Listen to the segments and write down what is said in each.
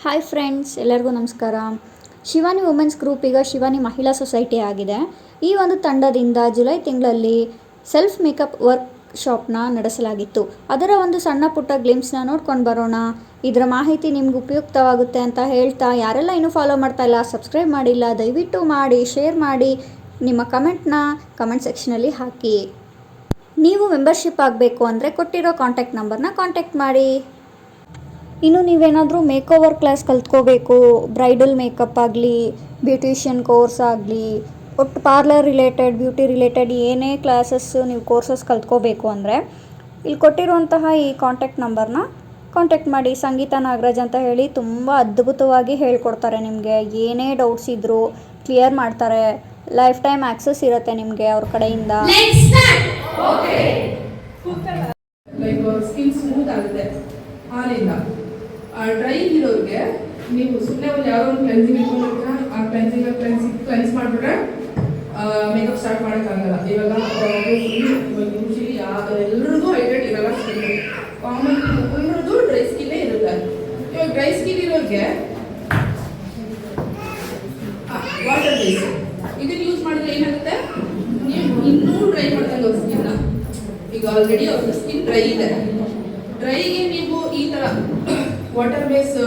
Hi friends, ಎಲ್ಲರಿಗೂ ನಮಸ್ಕಾರ. Shivani women's group ಈಗ ಶಿವಾನಿ ಮಹಿಳಾ ಸೊಸೈಟಿ ಆಗಿದೆ. ಈ ಒಂದು ತಂಡದಿಂದ ಜುಲೈ ತಿಂಗಳಲ್ಲಿ ಸೆಲ್ಫ್ ಮೇಕಪ್ ವರ್ಕ್ಶಾಪ್ನ ನಡೆಸಲಾಗಿತ್ತು. ಅದರ ಒಂದು ಸಣ್ಣ ಪುಟ್ಟ ಗ್ಲಿಮ್ಸ್ನ ನೋಡ್ಕೊಂಡು ಬರೋಣ. ಇದರ ಮಾಹಿತಿ ನಿಮ್ಗೆ ಉಪಯುಕ್ತವಾಗುತ್ತೆ ಅಂತ ಹೇಳ್ತಾ, ಯಾರೆಲ್ಲ ಇನ್ನೂ ಫಾಲೋ ಮಾಡ್ತಾ ಇಲ್ಲ, ಸಬ್ಸ್ಕ್ರೈಬ್ ಮಾಡಿಲ್ಲ, ದಯವಿಟ್ಟು ಮಾಡಿ, ಶೇರ್ ಮಾಡಿ, ನಿಮ್ಮ ಕಮೆಂಟ್ ಸೆಕ್ಷನಲ್ಲಿ ಹಾಕಿ. ನೀವು ಮೆಂಬರ್ಶಿಪ್ ಆಗಬೇಕು ಅಂದರೆ ಕೊಟ್ಟಿರೋ ಕಾಂಟ್ಯಾಕ್ಟ್ ನಂಬರ್ನ ಕಾಂಟ್ಯಾಕ್ಟ್ ಮಾಡಿ. ಇನ್ನು ನೀವೇನಾದರೂ ಮೇಕೋವರ್ ಕ್ಲಾಸ್ ಕಲ್ತ್ಕೋಬೇಕು, ಬ್ರೈಡಲ್ ಮೇಕಪ್ ಆಗಲಿ, ಬ್ಯೂಟಿಷಿಯನ್ ಕೋರ್ಸ್ ಆಗಲಿ, ಒಟ್ಟು ಪಾರ್ಲರ್ ರಿಲೇಟೆಡ್, ಬ್ಯೂಟಿ ರಿಲೇಟೆಡ್ ಏನೇ ಕ್ಲಾಸಸ್ಸು ನೀವು ಕೋರ್ಸಸ್ ಕಲ್ತ್ಕೋಬೇಕು ಅಂದರೆ ಇಲ್ಲಿ ಕೊಟ್ಟಿರುವಂತಹ ಈ ಕಾಂಟ್ಯಾಕ್ಟ್ ನಂಬರ್ನ ಕಾಂಟ್ಯಾಕ್ಟ್ ಮಾಡಿ. ಸಂಗೀತ ನಾಗರಾಜ್ ಅಂತ ಹೇಳಿ ತುಂಬ ಅದ್ಭುತವಾಗಿ ಹೇಳ್ಕೊಡ್ತಾರೆ. ನಿಮಗೆ ಏನೇ ಡೌಟ್ಸ್ ಇದ್ದರೂ ಕ್ಲಿಯರ್ ಮಾಡ್ತಾರೆ. ಲೈಫ್ ಟೈಮ್ ಆಕ್ಸೆಸ್ ಇರುತ್ತೆ ನಿಮಗೆ ಅವ್ರ ಕಡೆಯಿಂದ. ಡ್ರೈ ಇರೋರಿಗೆ ನೀವು ಸುಮ್ಮನೆ ಒಂದು ಯಾವುದೋ ಒಂದು ಕ್ಲೆನ್ಸಿಂಗ್ ಇಟ್ಕೊಂಡಿರ್ತೀರ, ಆ ಕ್ಲೆನ್ಸ್ ಮಾಡಿಬಿಟ್ರೆ ಮೇಕಪ್ ಸ್ಟಾರ್ಟ್ ಮಾಡೋಕ್ಕಾಗಲ್ಲ. ಇವಾಗ ಯೂಶಲಿ ಎಲ್ರಿಗೂ ಹೈಡ್ರೇಟ್ ಇರಲ್ಲ. ಕಾಮನ್ ಎಲ್ಲರದ್ದು ಡ್ರೈ ಸ್ಕಿನ್ನೇ ಇರುತ್ತೆ. ಇವಾಗ ಡ್ರೈ ಸ್ಕಿನ್ ಇರೋರಿಗೆ ವಾಟರ್ ಬೇಸ್ ಇದನ್ನು ಯೂಸ್ ಮಾಡಿದ್ರೆ ಏನಾಗುತ್ತೆ, ನೀವು ಇನ್ನೂ ಡ್ರೈ ಮಾಡ್ಕೊಂಡು ಅವ್ರ ಸ್ಕಿನ್ನ. ಈಗ ಆಲ್ರೆಡಿ ಅವ್ರ ಸ್ಕಿನ್ ಡ್ರೈ ಇದೆ. ಡ್ರೈಗೆ ನೀವು ಈ ಥರ ವಾಟರ್ ಬೇಸ್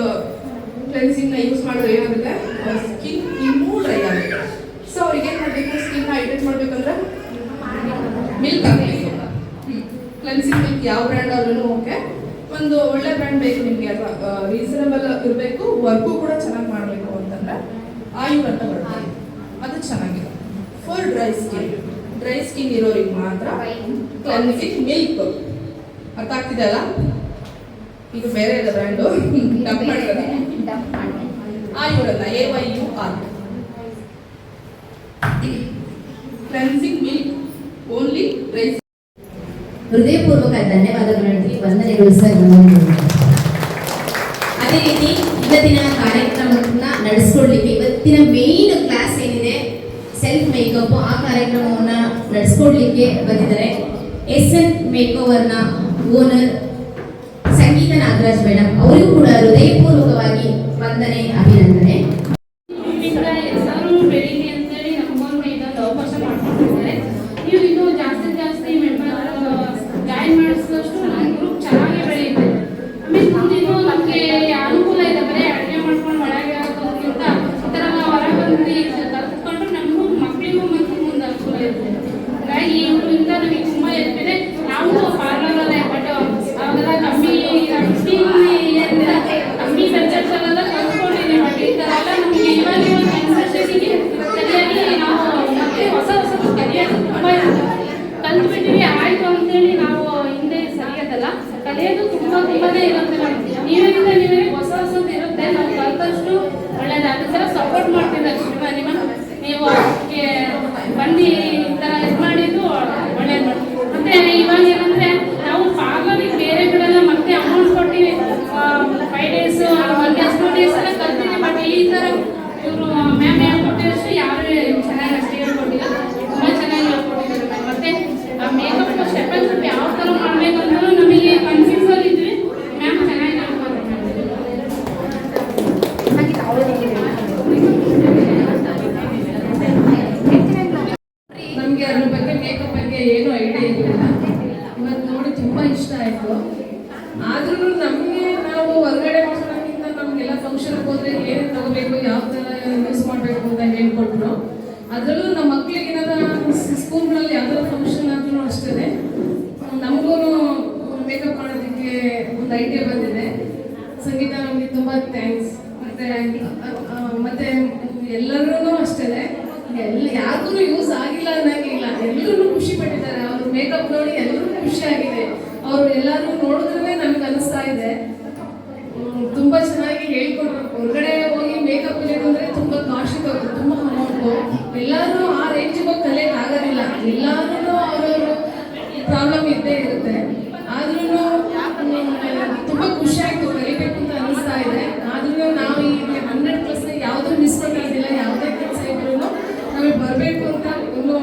ಕ್ಲೆನ್ಸಿಂಗ್ನ ಯೂಸ್ ಮಾಡಿದ್ರೆ ಏನಾಗುತ್ತೆ, ಸ್ಕಿನ್ ಇನ್ನೂ ಡ್ರೈ ಆಗುತ್ತೆ. ಸೊ ಅವ್ರಿಗೆ ಏನು ಮಾಡಬೇಕು, ಸ್ಕಿನ್ನ ಹೈಡ್ರೇಟ್ ಮಾಡಬೇಕಂದ್ರೆ ಮಿಲ್ಕ್ ಹಾಕಬೇಕು. ಕ್ಲೆನ್ಸಿಂಗ್ ಮಿಲ್ಕ್ ಯಾವ ಬ್ರ್ಯಾಂಡ್ ಆದ್ರೂ ಓಕೆ, ಒಂದು ಒಳ್ಳೆ ಬ್ರ್ಯಾಂಡ್ ಬೇಕು ನಿಮಗೆ. ಅಥವಾ ರೀಸನಬಲ್ ಇರಬೇಕು, ವರ್ಕು ಕೂಡ ಚೆನ್ನಾಗಿ ಮಾಡಬೇಕು ಅಂತಂದರೆ ಆಯುರ್ ಅಂತ ಬರ್ತದೆ, ಅದು ಚೆನ್ನಾಗಿದೆ ಫಾರ್ ಡ್ರೈ ಸ್ಕಿನ್ ಇರೋರಿಗೆ ಮಾತ್ರ. ಕ್ಲೆನ್ಸಿಂಗ್ ಮಿಲ್ಕ್ ಅರ್ಥ ಆಗ್ತಿದೆ ಅಲ್ಲ? ಇದು ಬೇರೆ ಇದೆ ಬ್ರ್ಯಾಂಡು, ಡಂಪ್ ಮಾಡಿರೋದು. ಆಯುರಲ್ಲ, AYUR cleansing milk only dry. ಹೃದಯಪೂರ್ವಕ ಧನ್ಯವಾದಗಳು, ವಂದನೆಗಳು ಸರ್. ಅದೇ ರೀತಿ ಇವತ್ತಿನ ಕಾರ್ಯಕ್ರಮವನ್ನು ನಡೆಸ್ಕೊಡ್ಲಿಕ್ಕೆ ಇವತ್ತಿನ ಮೇನ್ ಕ್ಲಾಸ್ ಏನಿದೆ ಸೆಲ್ಫ್ ಮೇಕಪ್, ಆ ಕಾರ್ಯಕ್ರಮವನ್ನು ನಡೆಸ್ಕೊಡ್ಲಿಕ್ಕೆ ಬಂದಿದ್ದಾರೆ SN ಮೇಕೋವರ್ನ ಓನರ್ ಸಂಗೀತ ನಾಗರಾಜ್ ಮೇಡಮ್. ಅವರಿಗೂ ಕೂಡ ಹೃದಯಪೂರ್ವಕವಾಗಿ ವಂದನೆ, ಅಭಿನಂದನೆ. ಎಲ್ಲರೂ ಬೆಳೀಲಿ ಅಂತೇಳಿ ನಮಗೊಂದು ಇದೊಂದು ಅವಕಾಶ ಮಾಡ್ಕೊಂಡಿದ್ದಾರೆ. ನೀವು ಇದು ಜಾಸ್ತಿ ಮೆಂಬರ್ ಜಾಯಿನ್ ಮಾಡಿಸಿದಷ್ಟು ನಮ್ಮ ಗ್ರೂಪ್ ಚೆನ್ನಾಗಿ ಬೆಳೆಯುತ್ತೆ. ಆಮೇಲೆ ಮುಂದಿನ ನಮಗೆ ಅನುಕೂಲ ಇದೆ. ಬರೀ ಅಡುಗೆ ಮಾಡ್ಕೊಂಡು ಒಳಗೆ ಹಾಕೋದಕ್ಕಿಂತ ಈ ಥರ ಹೊರಗೆ ಬಂದು ಕಲ್ತ್ಕೊಂಡ್ರೆ ನಮಗೂ ಮಕ್ಕಳಿಗೂ ಮತ್ತು ಮುಂದೆ ಅನುಕೂಲ ಇರುತ್ತೆ. ಹಾಗಾಗಿ ಇವರಿಂದ ನಮಗೆ ತುಂಬ ಹೆಲ್ಪ್ ಇದೆ. ನಾವು ಪಾರ್ಲರಲ್ಲೇ ಬಟ್ ಅವೆಲ್ಲ ಕಮ್ಮಿ ಬಜೆಟ್ಸಲ್ಲೆಲ್ಲ ಕಲ್ತ್ಕೊಂಡಿದ್ದೀವಿ. ಬಟ್ ಈ ಥರ ಎಲ್ಲ ನಮಗೆ ಇವಾಗ ಕನ್ಸಲ್ಟೇಷನ್ಗೆ ಸರಿಯಾಗಿ ನಾವು ಮತ್ತೆ ಹೊಸದು ಕಲಿಯೋದು ತುಂಬ ಇರುತ್ತೆ. ಕಲ್ತ್ಬಿಟ್ಟಿವಿ ಆಯಿತು ಅಂತೇಳಿ ನಾವು ಹಿಂದೆ ಸರಿಯೋದಲ್ಲ, ಕಲಿಯೋದು ತುಂಬನೇ ಇರುತ್ತೆ. ನೀವೇ ಹೊಸದು ಇರುತ್ತೆ. ನಾವು ಕಲ್ತಷ್ಟು ಒಳ್ಳೇದಾಗುತ್ತೆ. ಸಪೋರ್ಟ್ ಮಾಡ್ತಿದ್ದಾರೆ ಶಿವಾನಿ ಮ್ಯಾಮ್. ನೀವು ಅದಕ್ಕೆ ಬಂದು ಈ ಥರ ಇದು ಮಾಡಿದ್ದು ಒಳ್ಳೇದು. ಮತ್ತೆ ಇವಾಗ ಏನಂದರೆ ನಾವು ಪಾರ್ಲರಿಗೆ ಬೇರೆ ಕಡೆಲ್ಲ ಮತ್ತೆ ಅಮೌಂಟ್ ಕೊಟ್ಟಿವಿ. 5 days 1 days 2 days ಎಲ್ಲ ಕಲ್ತಿದ್ದೀವಿ. ಬಟ್ ಈ ಥರ ಇವರು ಮ್ಯಾಮ್ ಹೇಳ್ಕೊಟ್ಟಿರೋಷ್ಟು ಯಾರು ಚೆನ್ನಾಗಿ ಅಷ್ಟೇ ಹೇಳ್ಕೊಟ್ಟಿಲ್ಲ, ತುಂಬ ಚೆನ್ನಾಗಿ ಹೇಳ್ಕೊಟ್ಟಿದ್ದಾರೆ ಮ್ಯಾಮ್. ಮತ್ತೆ ಮೇಕಪ್ ಸ್ಟೆಪ್ ಬೈ ಸ್ಟೆಪ್ ಯಾವ ಥರ ಮಾಡಬೇಕಂದ್ರೂ ನಮಗೆ ಕನ್ಫ್ಯೂಸಲ್ಲಿ ಇದ್ವಿ. ಮ್ಯಾಮ್ ಚೆನ್ನಾಗಿ ಹೇಳ್ಕೊಡ್ತಾರೆ. ನಮಗೆ ಅದ್ರ ಬಗ್ಗೆ ಮೇಕಪ್ ಬಗ್ಗೆ ಏನು ಐಡಿಯಾ ಇರಲಿಲ್ಲ. ಇವತ್ತು ನೋಡಿ ತುಂಬ ಇಷ್ಟ ಆಯಿತು. ಆದ್ರೂ ನಮಗೆ ನಾವು ಹೊರಗಡೆ ಮಾಡ್ಸೋಕ್ಕಿಂತ ನಮಗೆಲ್ಲ ಫಂಕ್ಷನ್ಗೆ ಹೋದರೆ ಏನೇನು ತಗೋಬೇಕು, ಯಾವ ಥರ ಯೂಸ್ ಮಾಡಬೇಕು ಅಂತ ಹೇಳ್ಕೊಟ್ರು. ಅದರಲ್ಲೂ ನಮ್ಮ ಮಕ್ಕಳಿಗೆ ಏನಾದ್ರು ಸ್ಕೂಲ್ಗಳಲ್ಲಿ ಯಾವ್ದಾರ ಫಂಕ್ಷನ್ ಆದ್ರೂ ಅಷ್ಟೇ ನಮಗೂ ಮೇಕಪ್ ಮಾಡೋದಕ್ಕೆ ಒಂದು ಐಡಿಯಾ ಬಂದಿದೆ. ಸಂಗೀತ ನಮಗೆ ತುಂಬ ಥ್ಯಾಂಕ್ಸ್. ಮತ್ತೆ ಎಲ್ಲರೂ ಅಷ್ಟೇ ಯಾರಿಗೂ ಯೂಸ್ ಆಗಿಲ್ಲ ಅನ್ನೋಂಗಿಲ್ಲ, ಎಲ್ಲರೂ ಖುಷಿ ಪಟ್ಟಿದ್ದಾರೆ. ಅವ್ರ ಮೇಕಪ್ ನೋಡಿ ಎಲ್ಲರೂ ಖುಷಿಯಾಗಿದೆ. ಅವರು ಎಲ್ಲರೂ ನೋಡಿದ್ರೆ ನಮ್ಗೆ ಅನಿಸ್ತಾ ಇದೆ ತುಂಬ ಚೆನ್ನಾಗಿ ಹೇಳ್ಕೊಟ್ರು. ಹೊರಗಡೆ ಹೋಗಿ ಮೇಕಪ್ ಕಲಿಯೋದಂದ್ರೆ ತುಂಬ ಕಾಸ್ಟ್ಲಿ ಹೋಗುತ್ತೆ, ತುಂಬ ಅಮೌಂಟು. ಎಲ್ಲರೂ ಆ ರೇಂಜಿಗೆ ಹೋಗಿ ಕಲಿಯೋಕೆ ಆಗೋದಿಲ್ಲ. ಎಲ್ಲರೂ ಅವ್ರವ್ರ ಪ್ರಾಬ್ಲಮ್ ಇದ್ದೇ ಇರುತ್ತೆ. ಆದ್ರೂ ತುಂಬ ಖುಷಿ ಆಯಿತು, ಕಲಿಬೇಕು ಅಂತ ಅನಿಸ್ತಾ ಇದೆ. ಆದ್ರೂ ನಾವು ಈ 100% ಯಾವುದೂ ಮಿಸ್ ಮಾಡೋದಿಲ್ಲ. ಯಾವುದೇ ಕೆಲಸ ಇದ್ರೂ ನಮಗೆ ಬರಬೇಕು ಅಂತ ಇನ್ನೂ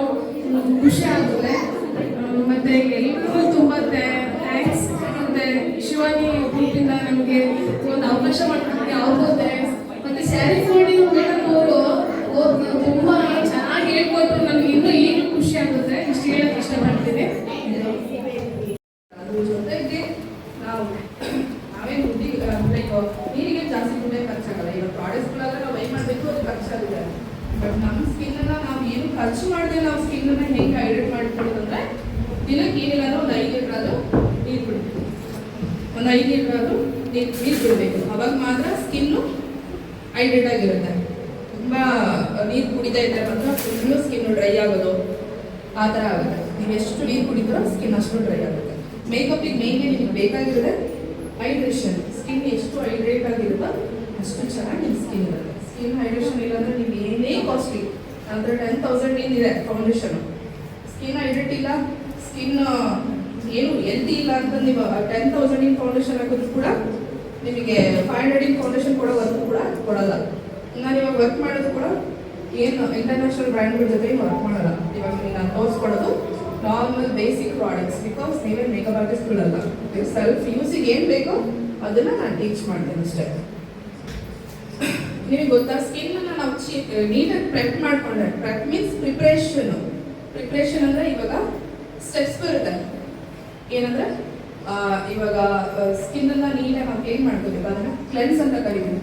ಖುಷಿ ಆಗುತ್ತೆ. ಮತ್ತು ಎಲ್ಲರೂ ತುಂಬ ಥ್ಯಾಂಕ್ಸ್. ಮತ್ತು ಶಿವಾನಿ ಗ್ರೂಪಿಂದ ನಮಗೆ ಒಂದು ಅವಕಾಶ ಮಾಡ್ಕೊಡ್ತೀವಿ. ಅವ್ರಿಗೂ ನೀರಿಗೆ ಜಾಸ್ತಿ ದುಡ್ಡೇ ಖರ್ಚಾಗಲ್ಲ. ಈಗ ಪ್ರಾಡಕ್ಟ್ಸ್ಗಳೆಲ್ಲ ನಾವು ಬೈ ಮಾಡಬೇಕು, ಅದು ಖರ್ಚಾಗುತ್ತೆ. ಬಟ್ ನಮ್ಮ ಸ್ಕಿನ್ನನ್ನು ನಾವು ಏನು ಖರ್ಚು ಮಾಡದೆ ನಾವು ಸ್ಕಿನ್ನನ್ನು ಹೆಂಗೆ ಹೈಡ್ರೇಟ್ ಮಾಡ್ಕೊಳ್ಳೋದಂದ್ರೆ ದಿನಕ್ಕೆ ಏನಿಲ್ಲ ಒಂದು 5 ಲೀಟರ್ ಆದರೂ ನೀರು ಬಿಡಬೇಕು. ಒಂದು 5 ಲೀಟರ್ ಆದರೂ ನೀರು ಬಿಡಬೇಕು. ಅವಾಗ ಮಾತ್ರ ಸ್ಕಿನ್ನು ಹೈಡ್ರೇಟ್ ಆಗಿರುತ್ತೆ. ತುಂಬ ನೀರು ಕುಡಿತಾ ಇದ್ದರೆ ಮಾತ್ರ ಫುಲ್ಲು ಸ್ಕಿನ್ನು ಡ್ರೈ ಆಗೋದು ಆ ಥರ ಆಗುತ್ತೆ. ನೀವು ಎಷ್ಟು ನೀರು ಕುಡಿತೀರೋ ಸ್ಕಿನ್ ಅಷ್ಟು ಡ್ರೈ ಆಗುತ್ತೆ. ಮೇಕಪ್ಪಿಗೆ ಮೇಯ್ನ್ಲಿ ನಿಮಗೆ ಬೇಕಾಗಿರೋದೆ ಹೈಡ್ರೇಷನ್. ಸ್ಕಿನ್ ಎಷ್ಟು ಹೈಡ್ರೇಟ್ ಆಗಿರುತ್ತೋ ಅಷ್ಟು ಚೆನ್ನಾಗಿ ನಿಮ್ಮ ಸ್ಕಿನ್ ಇರುತ್ತೆ. ಸ್ಕಿನ್ ಹೈಡ್ರೇಷನ್ ಇಲ್ಲಾಂದರೆ ನೀವು ಏನೇ ಕಾಸ್ಟ್ಲಿ ಅಂದರೆ 10,000 ಏನಿದೆ ಫೌಂಡೇಶನು, ಸ್ಕಿನ್ ಹೈಡ್ರೇಟ್ ಇಲ್ಲ, ಸ್ಕಿನ್ ಏನು ಹೆಲ್ತಿ ಇಲ್ಲ ಅಂತ ನೀವು 10,000 ಫೌಂಡೇಶನ್ ಹಾಕಿದ್ರು ಕೂಡ ನಿಮಗೆ 500 ಫೌಂಡೇಶನ್ ಕೊಡೋ ವರ್ಕ್ ಕೂಡ ಕೊಡಲ್ಲ. ನಾನು ಇವಾಗ ವರ್ಕ್ ಮಾಡೋದು ಕೂಡ ಏನು ಇಂಟರ್ನ್ಯಾಷನಲ್ ಬ್ರ್ಯಾಂಡ್ಗಳ ಜೊತೆ ವರ್ಕ್ ಮಾಡಲ್ಲ. ಇವಾಗ ನಾನು ತೋರಿಸ್ಕೊಡೋದು ನಾರ್ಮಲ್ ಬೇಸಿಕ್ ಪ್ರಾಡಕ್ಟ್ಸ್. ಬಿಕಾಸ್ ನೀವೇ ಮೇಕಪ್ ಆರ್ಟಿಸ್ಟ್ಗಳಲ್ಲ, ನೀವು ಸೆಲ್ಫ್ ಯೂಸಿಗೆ ಏನು ಬೇಕೋ ಅದನ್ನು ನಾನು ಟೀಚ್ ಮಾಡ್ತೀನಿ ಅಷ್ಟೇ. ನಿಮಗೆ ಗೊತ್ತಾ, ಸ್ಕಿನ್ನನ್ನು ನಾವು ನೀಟಾಗಿ ಪ್ರೆಪ್ ಮಾಡಿಕೊಂಡ್ರೆ, ಪ್ರೆಪ್ ಮೀನ್ಸ್ ಪ್ರಿಪ್ರೇಷನ್ ಅಂದರೆ ಇವಾಗ ಸ್ಟೆಪ್ಸ್ ಬರುತ್ತೆ. ಏನಂದರೆ ಇವಾಗ ಸ್ಕಿನ್ನನ್ನು ನೀಟಾಗಿ ನಾವು ಹೇಗೆ ಮಾಡ್ಕೋಬೇಕು ಅದನ್ನು ಕ್ಲೆನ್ಸ್ ಅಂತ ಕರಿತೀವಿ.